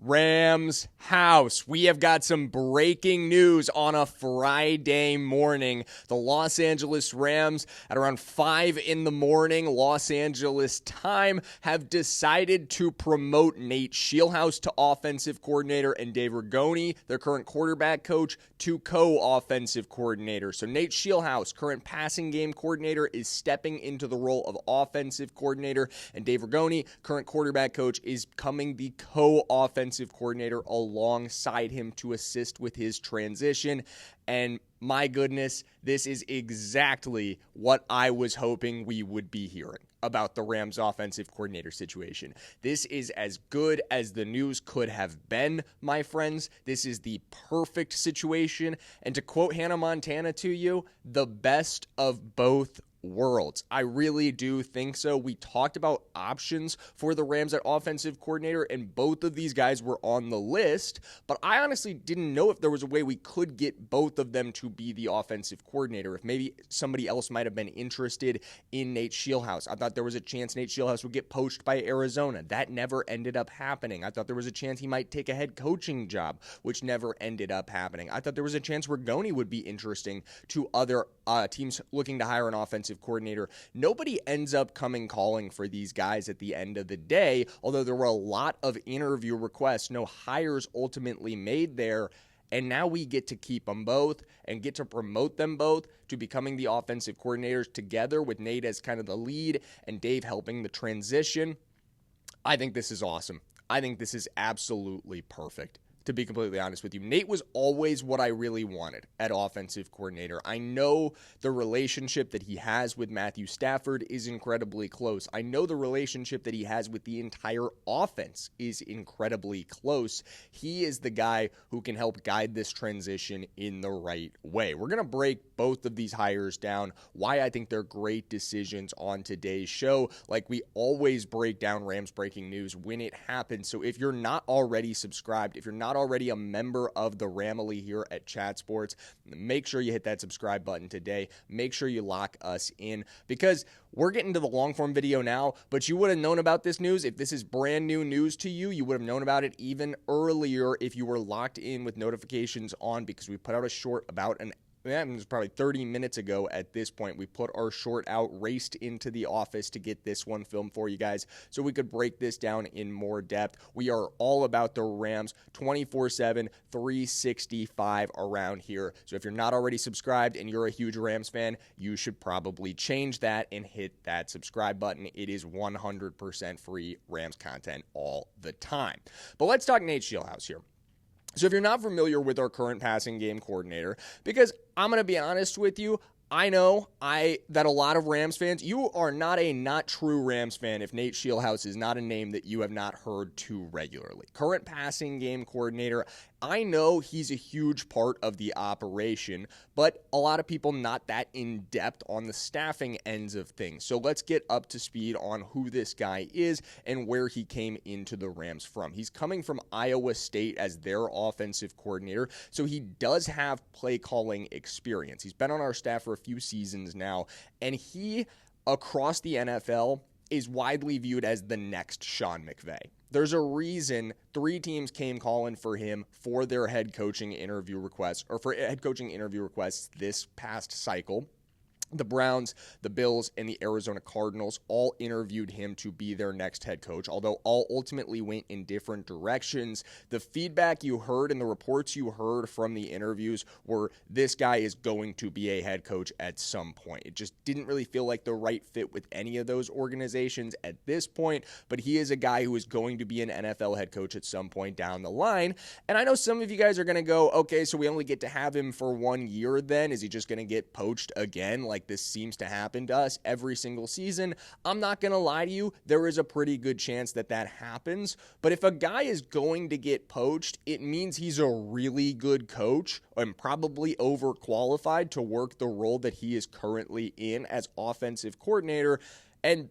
Rams house. We have got some breaking news on a Friday morning. The Los Angeles Rams, at around 5 in the morning, Los Angeles time, have decided to promote Nate Scheelhaase to offensive coordinator and Dave Ragone, their current quarterback coach, to co-offensive coordinator. So Nate Scheelhaase, current passing game coordinator, is stepping into the role of offensive coordinator, and Dave Ragone, current quarterback coach, is becoming the co-offensive coordinator alongside him to assist with his transition. And my goodness, this is exactly what I was hoping we would be hearing about the Rams offensive coordinator situation. This is as good as the news could have been, my friends. This is the perfect situation. And to quote Hannah Montana to you, the best of both worlds. I really do think so. We talked about options for the Rams at offensive coordinator, and both of these guys were on the list, but I honestly didn't know if there was a way we could get both of them to be the offensive coordinator, if maybe somebody else might have been interested in Nate Scheelhaase. I thought there was a chance Nate Scheelhaase would get poached by Arizona. That never ended up happening. I thought there was a chance he might take a head coaching job, which never ended up happening. I thought there was a chance Regoni would be interesting to other teams looking to hire an offensive coordinator. Nobody ends up calling for these guys at the end of the day, although there were a lot of interview requests, no hires ultimately made there. And now we get to keep them both and get to promote them both to becoming the offensive coordinators together with Nate as kind of the lead and Dave helping the transition. I think this is awesome. I think this is absolutely perfect, to be completely honest with you. Nate was always what I really wanted at offensive coordinator. I know the relationship that he has with Matthew Stafford is incredibly close. I know the relationship that he has with the entire offense is incredibly close. He is the guy who can help guide this transition in the right way. We're going to break both of these hires down, why I think they're great decisions on today's show. Like we always break down Rams breaking news when it happens. So if you're not already subscribed, if you're not already a member of the Ramily here at Chat Sports, make sure you hit that subscribe button today. Make sure you lock us in, because we're getting to the long form video now, but you would have known about this news if this is brand new news to you. You would have known about it even earlier if you were locked in with notifications on, because we put out a short about it was probably 30 minutes ago at this point. We put our short out, raced into the office to get this one filmed for you guys so we could break this down in more depth. We are all about the Rams 24/7, 365 around here. So if you're not already subscribed and you're a huge Rams fan, you should probably change that and hit that subscribe button. It is 100% free Rams content all the time. But let's talk Nate Scheelhaase here. So if you're not familiar with our current passing game coordinator, because I'm going to be honest with you, I know that a lot of Rams fans, you are not a not true Rams fan if Nate Scheelhaase is not a name that you have not heard too regularly. Current passing game coordinator, I know he's a huge part of the operation, but a lot of people not that in-depth on the staffing ends of things. So let's get up to speed on who this guy is and where he came into the Rams from. He's coming from Iowa State as their offensive coordinator, so he does have play calling experience. He's been on our staff for a few seasons now, and he, across the NFL, is widely viewed as the next Sean McVay. There's a reason 3 teams came calling for him for their head coaching interview requests, this past cycle. The Browns, the Bills, and the Arizona Cardinals all interviewed him to be their next head coach, although all ultimately went in different directions. The feedback you heard and the reports you heard from the interviews were this guy is going to be a head coach at some point. It just didn't really feel like the right fit with any of those organizations at this point, but he is a guy who is going to be an NFL head coach at some point down the line. And I know some of you guys are going to go, okay, so we only get to have him for 1 year then? Is he just going to get poached again? Like this seems to happen to us every single season. I'm not going to lie to you. There is a pretty good chance that happens. But if a guy is going to get poached, it means he's a really good coach and probably overqualified to work the role that he is currently in as offensive coordinator. And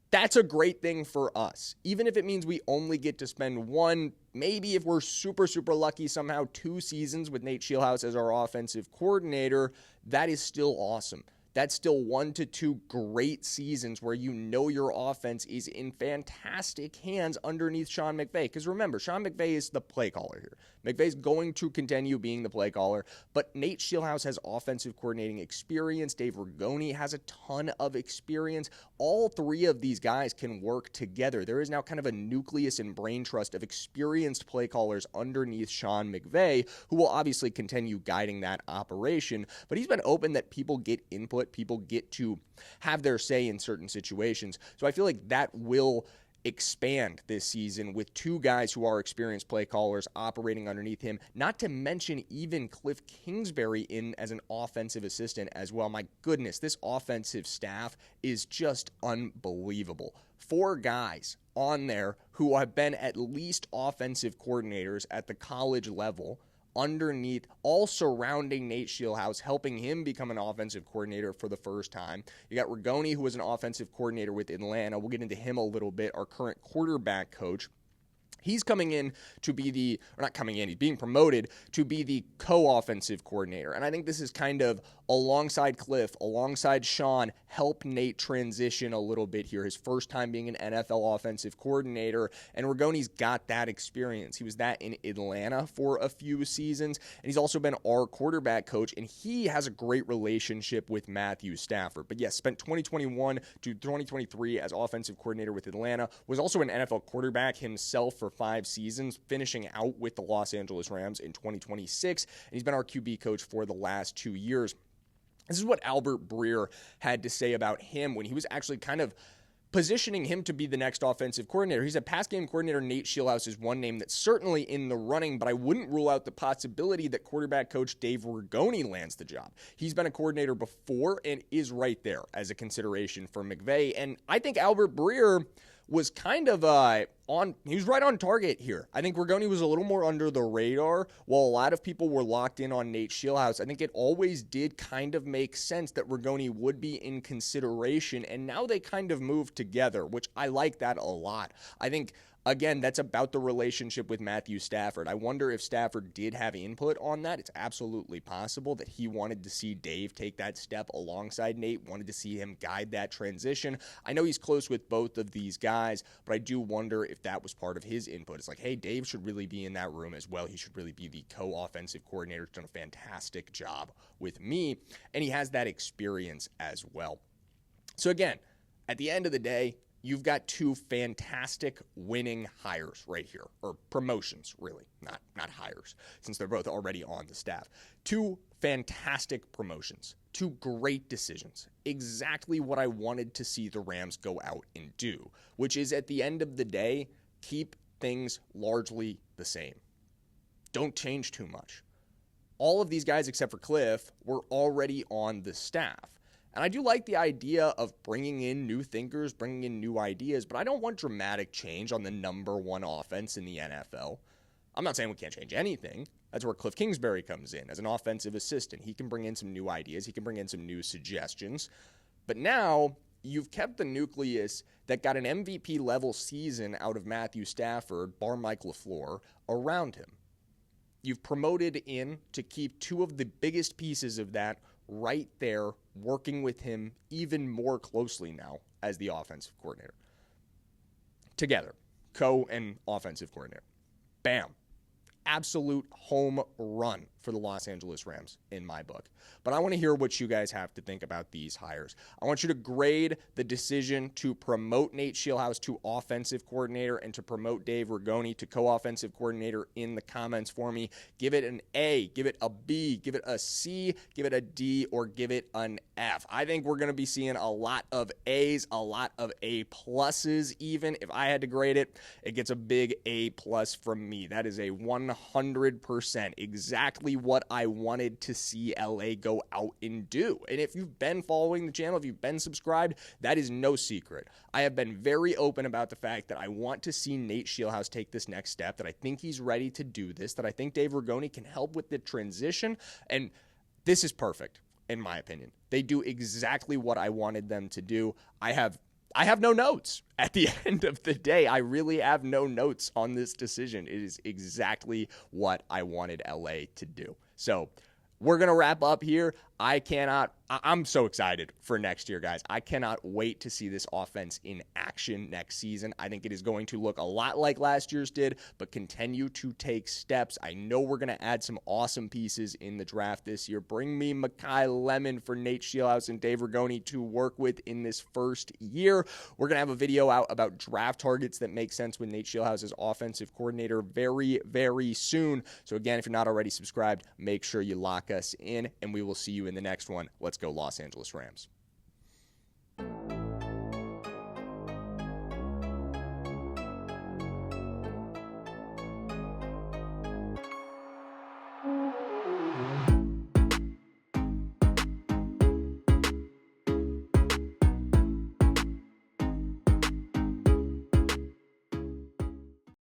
that's a great thing for us. Even if it means we only get to spend one, maybe if we're super, super lucky, somehow 2 seasons with Nate Scheelhaase as our offensive coordinator, that is still awesome. that's still 1 to 2 great seasons where you know your offense is in fantastic hands underneath Sean McVay. Because remember, Sean McVay is the play caller here. McVay's going to continue being the play caller, but Nate Scheelhaase has offensive coordinating experience. Dave Ragone has a ton of experience. All three of these guys can work together. There is now kind of a nucleus and brain trust of experienced play callers underneath Sean McVay, who will obviously continue guiding that operation. But he's been open that people get input, people get to have their say in certain situations. So I feel like that will expand this season with two guys who are experienced play callers operating underneath him, not to mention even Kliff Kingsbury in as an offensive assistant as well. My goodness, this offensive staff is just unbelievable. 4 guys on there who have been at least offensive coordinators at the college level underneath, all surrounding Nate Scheelhaase, helping him become an offensive coordinator for the first time. You got Regoni, who was an offensive coordinator with Atlanta. We'll get into him a little bit, our current quarterback coach. He's coming in to be he's being promoted to be the co-offensive coordinator. And I think this is kind of alongside Kliff, alongside Sean, help Nate transition a little bit here. His first time being an NFL offensive coordinator, and Regoni's got that experience. He was that in Atlanta for a few seasons, and he's also been our quarterback coach, and he has a great relationship with Matthew Stafford. But yes, spent 2021 to 2023 as offensive coordinator with Atlanta, was also an NFL quarterback himself for 5 seasons, finishing out with the Los Angeles Rams in 2026, and he's been our QB coach for the last 2 years. This is what Albert Breer had to say about him when he was actually kind of positioning him to be the next offensive coordinator. He said pass game coordinator Nate Scheelhaase is one name that's certainly in the running, but I wouldn't rule out the possibility that quarterback coach Dave Ragone lands the job. He's been a coordinator before and is right there as a consideration for McVay. And I think Albert Breer was kind of he was right on target here. I think Regoni was a little more under the radar, while a lot of people were locked in on Nate Scheelhaase. I think it always did kind of make sense that Regoni would be in consideration, and now they kind of moved together, which I like that a lot. I think, again, that's about the relationship with Matthew Stafford. I wonder if Stafford did have input on that. It's absolutely possible that he wanted to see Dave take that step alongside Nate, wanted to see him guide that transition. I know he's close with both of these guys, but I do wonder if that was part of his input. It's like, hey, Dave should really be in that room as well. He should really be the co-offensive coordinator. He's done a fantastic job with me, and he has that experience as well. So again, at the end of the day, you've got 2 fantastic winning hires right here, or promotions, really, not hires, since they're both already on the staff. 2 fantastic promotions, 2 great decisions, exactly what I wanted to see the Rams go out and do, which is at the end of the day, keep things largely the same. Don't change too much. All of these guys, except for Kliff, were already on the staff. And I do like the idea of bringing in new thinkers, bringing in new ideas, but I don't want dramatic change on the number 1 offense in the NFL. I'm not saying we can't change anything. That's where Kliff Kingsbury comes in as an offensive assistant. He can bring in some new ideas. He can bring in some new suggestions. But now you've kept the nucleus that got an MVP-level season out of Matthew Stafford, bar Mike LaFleur, around him. You've promoted in to keep 2 of the biggest pieces of that right there, working with him even more closely now as the offensive coordinator. Together, co and offensive coordinator. Bam. Absolute home run for the Los Angeles Rams in my book. But I want to hear what you guys have to think about these hires. I want you to grade the decision to promote Nate Scheelhaase to offensive coordinator and to promote Dave Ragone to co-offensive coordinator in the comments for me. Give it an A, give it a B, give it a C, give it a D, or give it an F. I think we're going to be seeing a lot of A's, a lot of A pluses even. If I had to grade it, it gets a big A plus from me. That is a 100% exactly what I wanted to see LA go out and do. And if you've been following the channel, if you've been subscribed, that is no secret. I have been very open about the fact that I want to see Nate Scheelhaase take this next step, that I think he's ready to do this, that I think Dave Ragone can help with the transition, and this is perfect, in my opinion. They do exactly what I wanted them to do. I have no notes at the end of the day. I really have no notes on this decision. It is exactly what I wanted LA to do. So we're going to wrap up here. I'm so excited for next year, guys. I cannot wait to see this offense in action next season. I think it is going to look a lot like last year's did, but continue to take steps. I know we're going to add some awesome pieces in the draft this year. Bring me Makai Lemon for Nate Scheelhaase and Dave Ragone to work with in this first year. We're going to have a video out about draft targets that make sense with Nate Scheelhaase as offensive coordinator very, very soon. So again, if you're not already subscribed, make sure you lock us in, and we will see you in the next one. Let's go Los Angeles Rams.